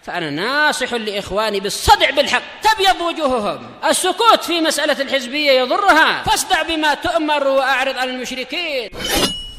فأنا ناصح لإخواني بالصدع بالحق تبيض وجوههم. السكوت في مسألة الحزبية يضرها، فاصدع بما تؤمر وأعرض عن المشركين.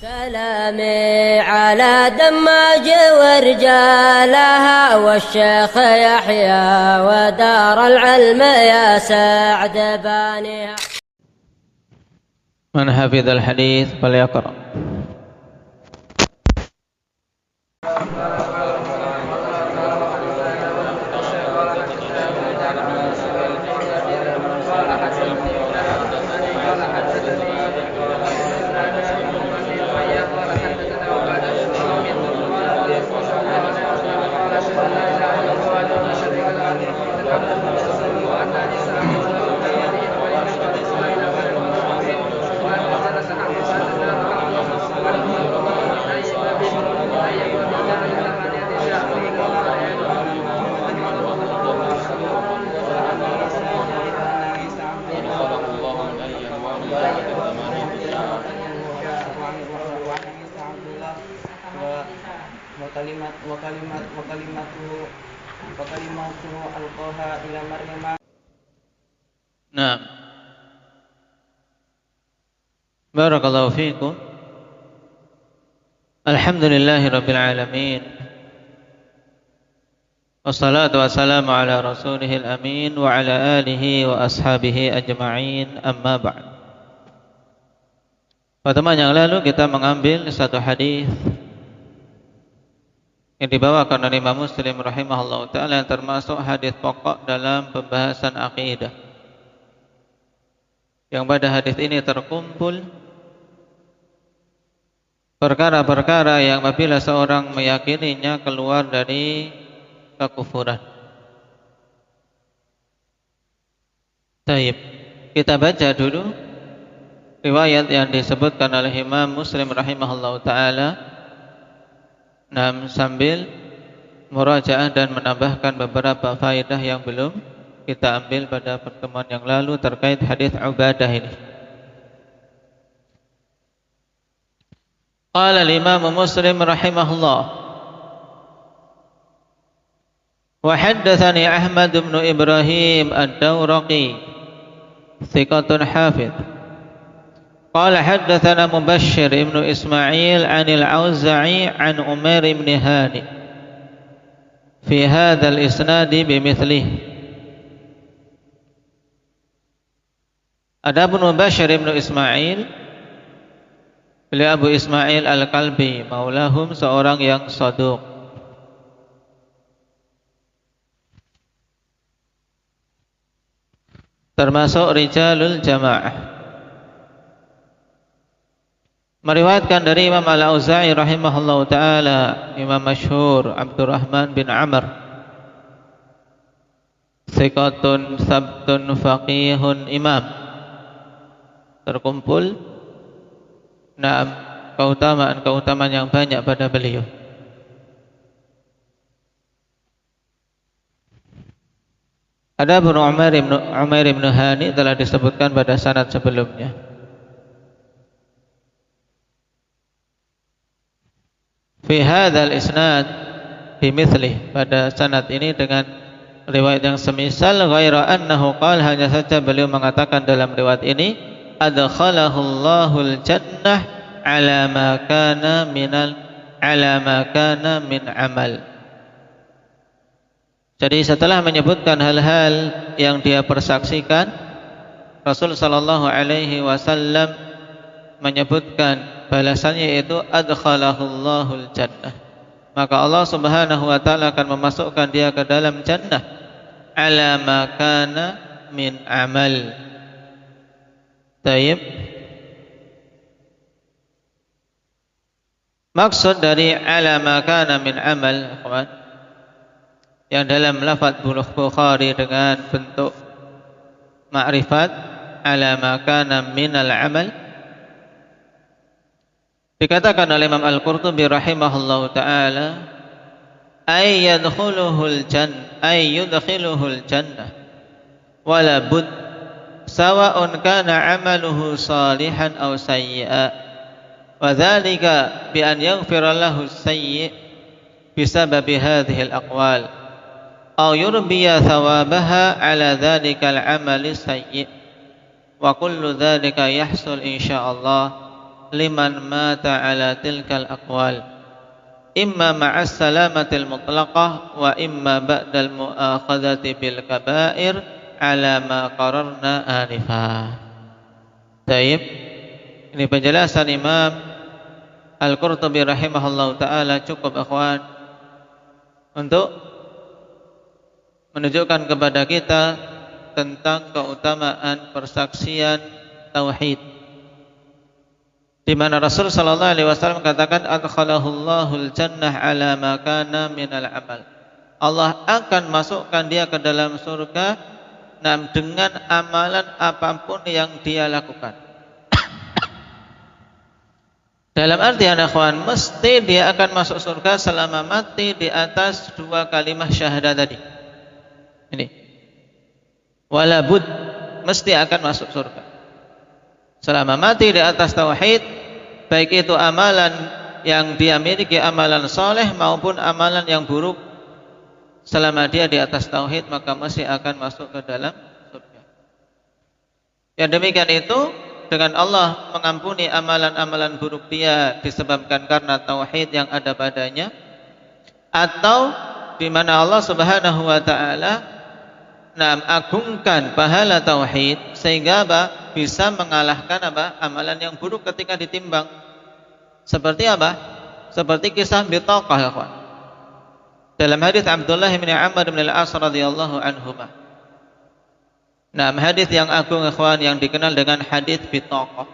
سلامي على دماج ورجالها والشيخ يحيى ودار العلم يا سعد بانيها. من حفظ الحديث فليقرأ. وكلمته ألقاها إلى مريم. نعم. بارك الله فيكم. الحمد لله رب العالمين، والصلاة والسلام على رسوله الأمين وعلى آله وأصحابه أجمعين. أما بعد. Pertemuan yang lalu kita mengambil satu hadis yang dibawakan oleh Imam Muslim rahimahullah ta'ala, yang termasuk hadis pokok dalam pembahasan akidah, yang pada hadis ini terkumpul perkara-perkara yang apabila seorang meyakininya keluar dari kekufuran. Baik, kita baca dulu riwayat yang disebutkan oleh Imam Muslim rahimahullah ta'ala, sambil murajaah dan menambahkan beberapa faedah yang belum kita ambil pada pertemuan yang lalu terkait hadis Ubadah ini. Qala al-Imam Muslim rahimahullah, wa haddatsani Ahmad bin Ibrahim ad-Dawraqi thiqatun hafidh. قال حدثنا مبشر ابن إسماعيل عن الأوزاعي عن عمير بن هاني في هذا الإسناد بمثله. Adapun Mubashir ibnu Ismail, beliau Abu Ismail Al-Kalbi maulahum, seorang yang saduq, termasuk rijalul jamaah, meriwayatkan dari Imam Al-Auza'i rahimahullahu ta'ala, imam masyhur Abdurrahman bin Amr, thiqatun sabtun faqihun imam, terkumpul keutamaan yang banyak pada beliau. Adapun Umair ibn Hani telah disebutkan pada sanad sebelumnya. Fi hadzal isnad bimithlihi, pada sanad ini dengan riwayat yang semisal, ghaira annahu qala, hanya saja beliau mengatakan dalam riwayat ini, adkhalahu Allahul jannah ala ma kana min amal. Jadi setelah menyebutkan hal-hal yang dia persaksikan, Rasul sallallahu alaihi wasallam menyebutkan balasannya, yaitu adkhalahullahul jannah, maka Allah Subhanahu wa taala akan memasukkan dia ke dalam jannah, ala ma kana min amal. Taib. Maksud dari ala ma kana min amal, yang dalam lafaz Bukhari dengan bentuk ma'rifat, ala ma kana minal amal, dikatakan oleh Imam Al-Qurtubi rahimahullahu ta'ala, ay yudkhiluhul jannah wala bud sawa'un kana amaluhu salihan aw sayyi'a, wa dzalika bi an yaghfira lahu as-sayyi' bisababi hadhihi al-aqwal, aw yurbiya thawabaha ala dhalikal amali sayyi wa kullu dhalika yahsul insyaallah liman mata ala tilkal aqwal imma ma'as salamatil mutlaqah wa imma ba'dal mu'akhadhati bil kaba'ir ala ma qararna anifah. Baik, ini penjelasan Imam Al-Qurtubi rahimahullahu taala cukup ikhwan untuk menunjukkan kepada kita tentang keutamaan persaksian tauhid, di mana Rasul sallallahu alaihi wasallam katakan adkhalahullahu al-jannah ala ma kana minal amal. Allah akan masukkan dia ke dalam surga dengan amalan apapun yang dia lakukan. Dalam artian akhwan, mesti dia akan masuk surga selama mati di atas dua kalimat syahadat tadi. Ini wala bud, mesti akan masuk surga selama mati di atas tauhid, baik itu amalan yang dia miliki, amalan soleh maupun amalan yang buruk. Selama dia di atas tauhid, maka masih akan masuk ke dalam surga. Yang demikian itu dengan Allah mengampuni amalan-amalan buruk dia disebabkan karena tauhid yang ada padanya, atau di mana Allah Subhanahu wa taala agungkan pahala tauhid sehingga bisa mengalahkan amalan yang buruk ketika ditimbang. Seperti apa? Seperti kisah bitaqah ya kawan. Dalam hadis Abdullah bin Amr bin Al-As radhiyallahu anhuma. Hadis yang agung ikhwan yang dikenal dengan hadis bitaqah.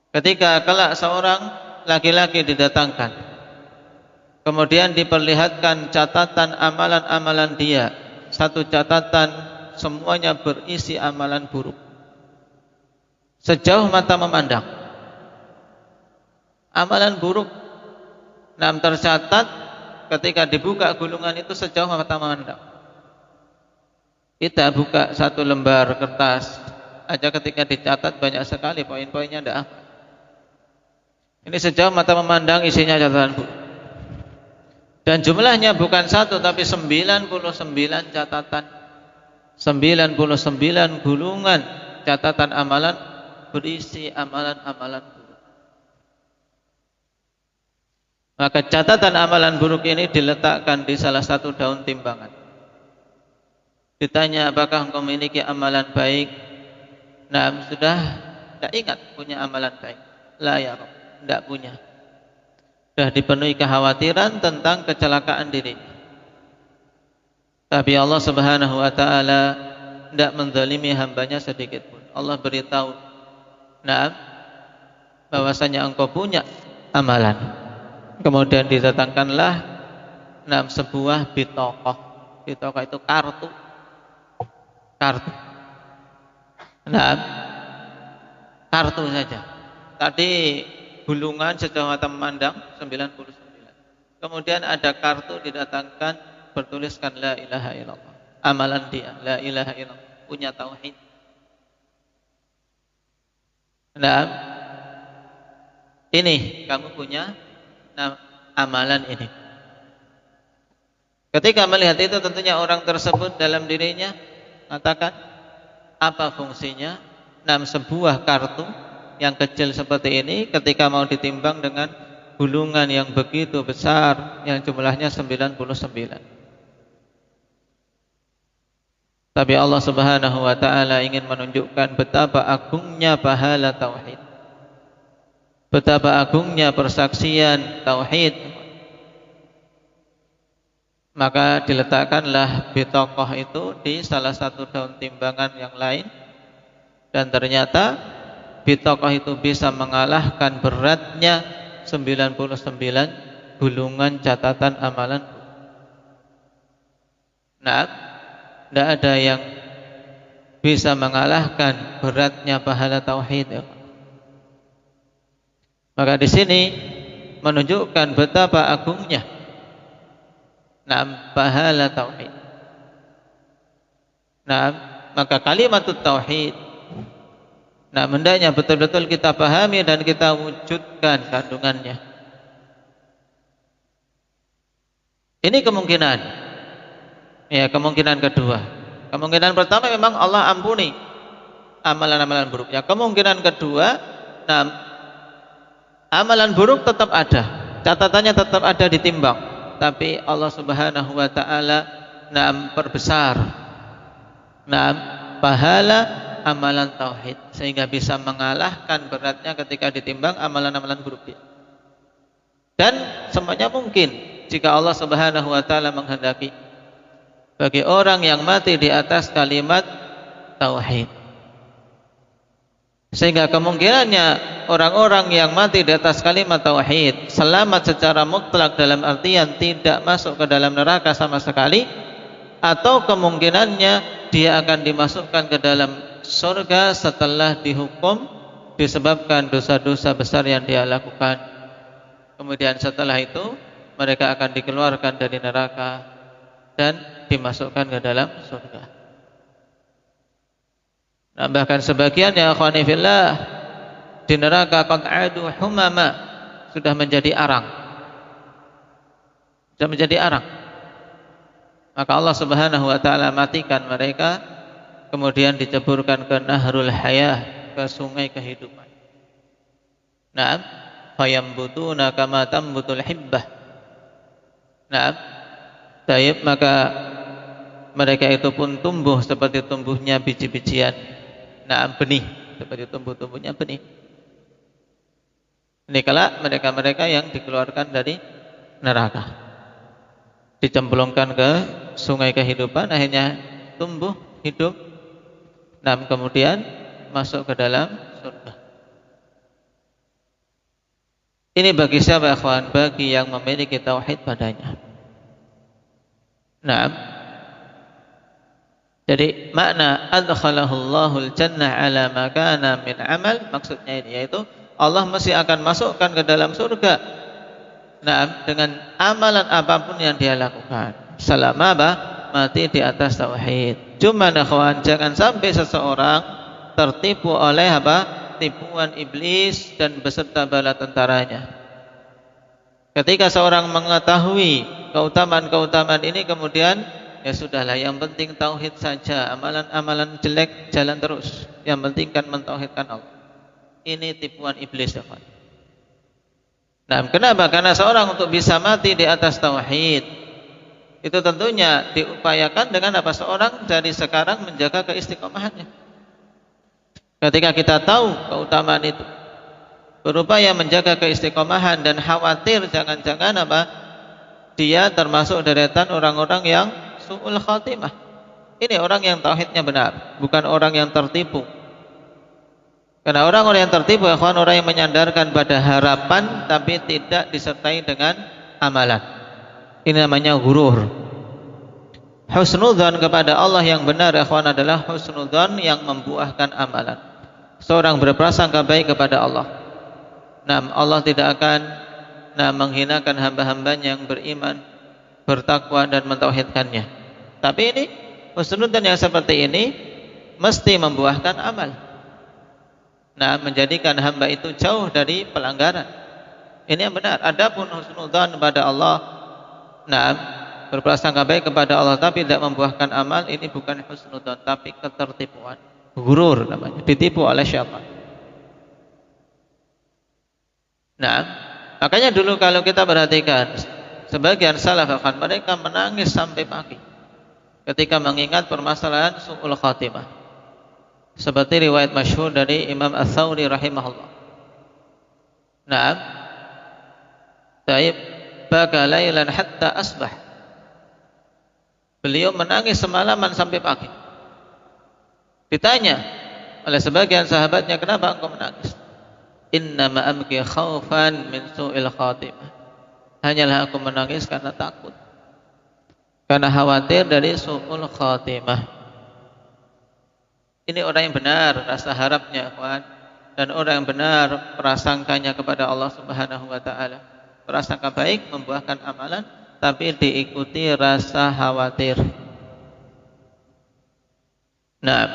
Ketika kelak seorang laki-laki didatangkan, kemudian diperlihatkan catatan amalan-amalan dia, satu catatan semuanya berisi amalan buruk, sejauh mata memandang. Amalan buruk tercatat ketika dibuka gulungan itu sejauh mata memandang. Kita buka satu lembar kertas aja, ketika dicatat banyak sekali poin-poinnya, tidak apa. Ini sejauh mata memandang isinya catatan buruk. Dan jumlahnya bukan satu tapi 99 catatan, 99 gulungan catatan amalan berisi amalan-amalan buruk. Maka catatan amalan buruk ini diletakkan di salah satu daun timbangan. Ditanya, apakah engkau memiliki amalan baik? Sudah tidak ingat punya amalan baik. La ya Rabb, tidak punya. Sudah dipenuhi kekhawatiran tentang kecelakaan diri. Tapi Allah Subhanahu wa taala tidak menzalimi hambanya sedikit pun. Allah beritahu, bahwasanya engkau punya amalan. Kemudian didatangkanlah sebuah bitaqah. Bitaqah itu kartu. Kartu saja. Tadi gulungan sejauh mata memandang 99. Kemudian ada kartu didatangkan bertuliskan la ilaha illallah. Amalan dia la ilaha illallah, punya tauhid. Ini kamu punya amalan ini. Ketika melihat itu tentunya orang tersebut dalam dirinya mengatakan, apa fungsinya sebuah kartu yang kecil seperti ini ketika mau ditimbang dengan gulungan yang begitu besar yang jumlahnya 99. Tapi Allah Subhanahu wa taala ingin menunjukkan betapa agungnya pahala tauhid, betapa agungnya persaksian tauhid. Maka diletakkanlah bitaqah itu di salah satu daun timbangan yang lain, dan ternyata bitaqah itu bisa mengalahkan beratnya 99 gulungan catatan amalan. Tidak ada yang bisa mengalahkan beratnya pahala tauhid. Maka di sini menunjukkan betapa agungnya pahala tauhid. Maka kalimat tauhid hendaknya betul-betul kita pahami dan kita wujudkan kandungannya. Ini kemungkinan Ya, kemungkinan kedua. Kemungkinan pertama memang Allah ampuni amalan-amalan buruk. Ya, kemungkinan kedua, nah, amalan buruk tetap ada, catatannya tetap ada ditimbang, tapi Allah Subhanahu wa taala perbesar pahala amalan tauhid sehingga bisa mengalahkan beratnya ketika ditimbang amalan-amalan buruk dia. Dan semuanya mungkin jika Allah Subhanahu wa taala menghendaki bagi orang yang mati di atas kalimat tauhid. Sehingga kemungkinannya orang-orang yang mati di atas kalimat tauhid selamat secara mutlak dalam artian tidak masuk ke dalam neraka sama sekali, atau kemungkinannya dia akan dimasukkan ke dalam surga setelah dihukum disebabkan dosa-dosa besar yang dia lakukan. Kemudian setelah itu mereka akan dikeluarkan dari neraka dan dimasukkan ke dalam surga. Nah, bahkan sebagian ya akhwani fillah di neraka qad adu humama, sudah menjadi arang. Sudah menjadi arang. Maka Allah Subhanahu wa taala matikan mereka, kemudian diceburkan ke nahrul hayah, ke sungai kehidupan. Naam, fayambutuna kama tambutul hibbah. Naam, taib, maka mereka itu pun tumbuh seperti tumbuhnya biji-bijian. Naam, benih, seperti tumbuh-tumbuhnya benih. Ini kala mereka-mereka yang dikeluarkan dari neraka, dicemplungkan ke sungai kehidupan, akhirnya tumbuh, hidup, dan kemudian masuk ke dalam surga. Ini bagi siapa akhwan? Bagi yang memiliki tauhid padanya. Naam. Jadi makna adkhalahullahu al-jannah ala ma kana min amal, maksudnya ini yaitu Allah masih akan masukkan ke dalam surga, nah, dengan amalan apapun yang dia lakukan selama mati di atas tauhid. Cuma akhwan, jangan sampai seseorang tertipu oleh tipuan iblis dan beserta bala tentaranya. Ketika seorang mengetahui keutamaan-keutamaan ini, kemudian ya sudahlah, yang penting tauhid saja, amalan-amalan jelek jalan terus, yang penting kan mentauhidkan Allah. Ini tipuan iblis ya, Pak. Nah, kenapa? Karena seorang untuk bisa mati di atas tauhid itu tentunya diupayakan dengan apa? Seorang dari sekarang menjaga keistiqomahannya. Ketika kita tahu keutamaan itu, berupaya menjaga keistiqomahan dan khawatir jangan-jangan dia termasuk deretan orang-orang yang su'ul khatimah. Ini orang yang tauhidnya benar, bukan orang yang tertipu. Karena orang-orang yang tertipu, orang yang menyandarkan pada harapan tapi tidak disertai dengan amalan. Ini namanya ghurur. Husnudzan kepada Allah yang benar adalah husnudzan yang membuahkan amalan. Seorang berprasangka baik kepada Allah. Nah, Allah tidak akan menghinakan hamba-hambanya yang beriman, bertakwa dan mentauhidkannya. Tapi ini husnudzan yang seperti ini mesti membuahkan amal. Nah, menjadikan hamba itu jauh dari pelanggaran. Ini yang benar. Adapun husnudzan kepada Allah, berprasangka baik kepada Allah tapi tidak membuahkan amal, ini bukan husnudzan tapi ketertipuan, ghurur namanya, ditipu oleh syaitan. Nah, makanya dulu kalau kita perhatikan sebagian salaf, mereka menangis sampai pagi ketika mengingat permasalahan su'ul khatimah. Seperti riwayat masyhur dari Imam Ats-Tsauri rahimahullah. Naam. Taib baka lailan hatta asbah. Beliau menangis semalaman sampai pagi. Ditanya oleh sebagian sahabatnya, kenapa engkau menangis? Innama amki khaufan min su'il khatimah. Hanyalah aku menangis karena takut, karena khawatir dari su'ul khatimah. Ini orang yang benar rasa harapnya, kawan, dan orang yang benar prasangkanya kepada Allah Subhanahu wa taala. Prasangka baik membuahkan amalan tapi diikuti rasa khawatir. Nah,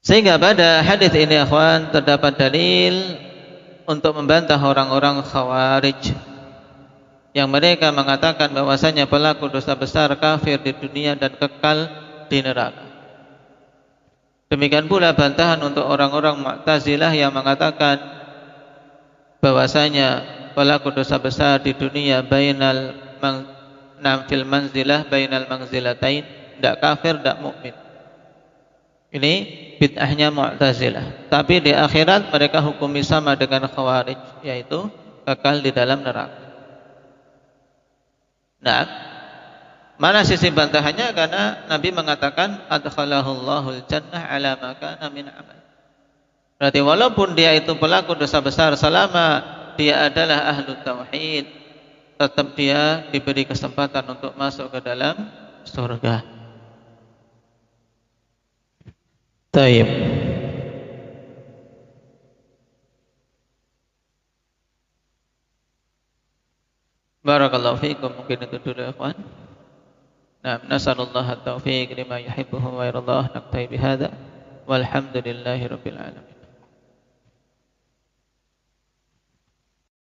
sehingga pada hadis ini, kawan, terdapat dalil untuk membantah orang-orang Khawarij yang mereka mengatakan bahwasanya pelaku dosa besar kafir di dunia dan kekal di neraka. Demikian pula bantahan untuk orang-orang Mu'tazilah yang mengatakan bahwasanya pelaku dosa besar di dunia bainal fil manzilah bainal manzilatain, tidak kafir, tidak mukmin. Ini bid'ahnya Mu'tazilah. Tapi di akhirat mereka hukumi sama dengan Khawarij, yaitu kekal di dalam neraka. Nah, mana sisi bantahannya? Karena Nabi mengatakan adkhalahullahu jannah ala ma kana min amal. Berarti walaupun dia itu pelaku dosa besar, selama dia adalah ahlu tauhid, tetap dia diberi kesempatan untuk masuk ke dalam surga. Taib. Barakallahu fiikum. Mungkin itu dulu ya ikhwan. Nah, nasallallahu at-taufiq lima yuhibbuhu wa yardah. Naktafi bihadza walhamdulillahi rabbil alamin.